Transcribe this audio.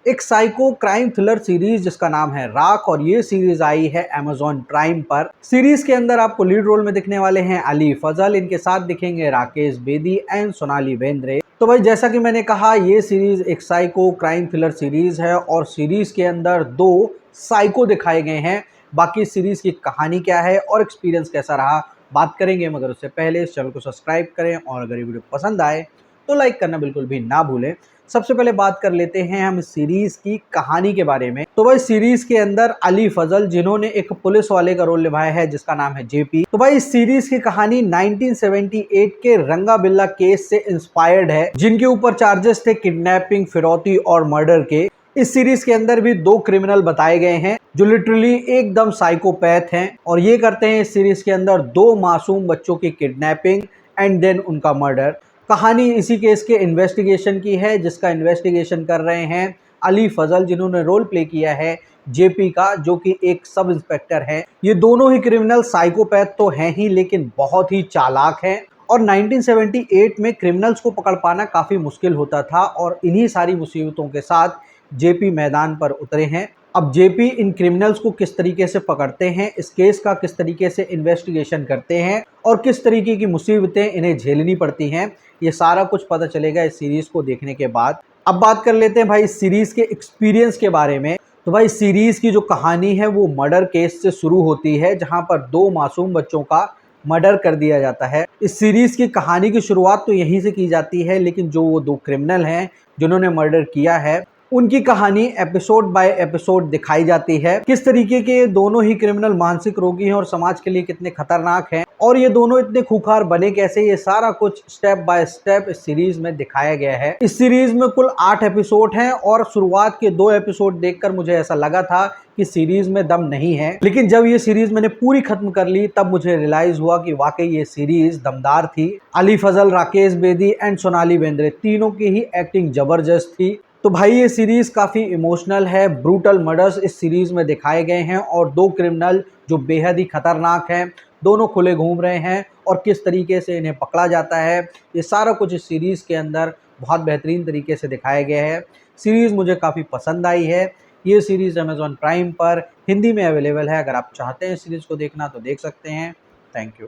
एक psycho crime thriller series जिसका नाम है राख, और ये सीरीज आई है अमेजॉन प्राइम पर। सीरीज के अंदर आपको लीड रोल में दिखने वाले हैं अली फजल, इनके साथ दिखेंगे राकेश बेदी एंड सोनाली बेंद्रे। तो भाई जैसा कि मैंने कहा, ये सीरीज एक साइको क्राइम थ्रिलर सीरीज है और सीरीज के अंदर दो साइको दिखाए गए हैं। बाकी सीरीज की कहानी क्या है और एक्सपीरियंस कैसा रहा बात करेंगे, मगर उससे पहले इस चैनल को सब्सक्राइब करें और अगर ये वीडियो पसंद आए तो लाइक करना बिल्कुल भी ना भूलें। सबसे पहले बात कर लेते हैं हम सीरीज की कहानी के बारे में। तो भाई सीरीज के अंदर अली फजल, जिन्होंने एक पुलिस वाले का रोल निभाया है जिसका नाम है जेपी। तो भाई इस सीरीज की कहानी 1978 के रंगा बिल्ला केस से इंस्पायर्ड है, जिनके ऊपर चार्जेस थे किडनैपिंग, फिरौती और मर्डर के। इस सीरीज के अंदर भी दो क्रिमिनल बताए गए हैं जो लिटरली एकदम साइकोपैथ हैं और ये करते हैं इस सीरीज के अंदर दो मासूम बच्चों की किडनैपिंग एंड देन उनका मर्डर। कहानी इसी केस के इन्वेस्टिगेशन की है, जिसका इन्वेस्टिगेशन कर रहे हैं अली फजल, जिन्होंने रोल प्ले किया है जेपी का, जो कि एक सब इंस्पेक्टर है। ये दोनों ही क्रिमिनल साइकोपैथ तो हैं ही, लेकिन बहुत ही चालाक हैं। और 1978 में क्रिमिनल्स को पकड़ पाना काफ़ी मुश्किल होता था और इन्हीं सारी मुसीबतों के साथ जेपी मैदान पर उतरे हैं। अब जेपी इन क्रिमिनल्स को किस तरीके से पकड़ते हैं, इस केस का किस तरीके से इन्वेस्टिगेशन करते हैं और किस तरीके की मुसीबतें इन्हें झेलनी पड़ती हैं, ये सारा कुछ पता चलेगा इस सीरीज को देखने के बाद। अब बात कर लेते हैं भाई इस सीरीज के एक्सपीरियंस के बारे में। तो भाई सीरीज की जो कहानी है वो मर्डर केस से शुरू होती है, जहां पर दो मासूम बच्चों का मर्डर कर दिया जाता है। इस सीरीज की कहानी की शुरुआत तो यहीं से की जाती है, लेकिन जो वो दो क्रिमिनल हैं जिन्होंने मर्डर किया है, उनकी कहानी एपिसोड बाय एपिसोड दिखाई जाती है। किस तरीके के दोनों ही क्रिमिनल मानसिक रोगी हैं और समाज के लिए कितने खतरनाक हैं और ये दोनों इतने खूंखार बने कैसे, ये सारा कुछ स्टेप बाय स्टेप इस सीरीज में दिखाया गया है। इस सीरीज में कुल 8 एपिसोड हैं और शुरुआत के 2 एपिसोड देखकर मुझे ऐसा लगा था कि सीरीज में दम नहीं है, लेकिन जब ये सीरीज मैंने पूरी खत्म कर ली तब मुझे रियलाइज हुआ कि वाकई ये सीरीज दमदार थी। अली फजल, राकेश बेदी एंड सोनाली बेंद्रे, तीनों की ही एक्टिंग जबरदस्त थी। तो भाई ये सीरीज काफ़ी इमोशनल है। ब्रूटल मर्डर्स इस सीरीज में दिखाए गए हैं और दो क्रिमिनल जो बेहद ही खतरनाक हैं, दोनों खुले घूम रहे हैं और किस तरीके से इन्हें पकड़ा जाता है, ये सारा कुछ इस सीरीज़ के अंदर बहुत बेहतरीन तरीके से दिखाया गया है। सीरीज़ मुझे काफ़ी पसंद आई है। ये सीरीज़ अमेज़ॉन प्राइम पर हिंदी में अवेलेबल है। अगर आप चाहते हैं सीरीज़ को देखना तो देख सकते हैं। Thank you.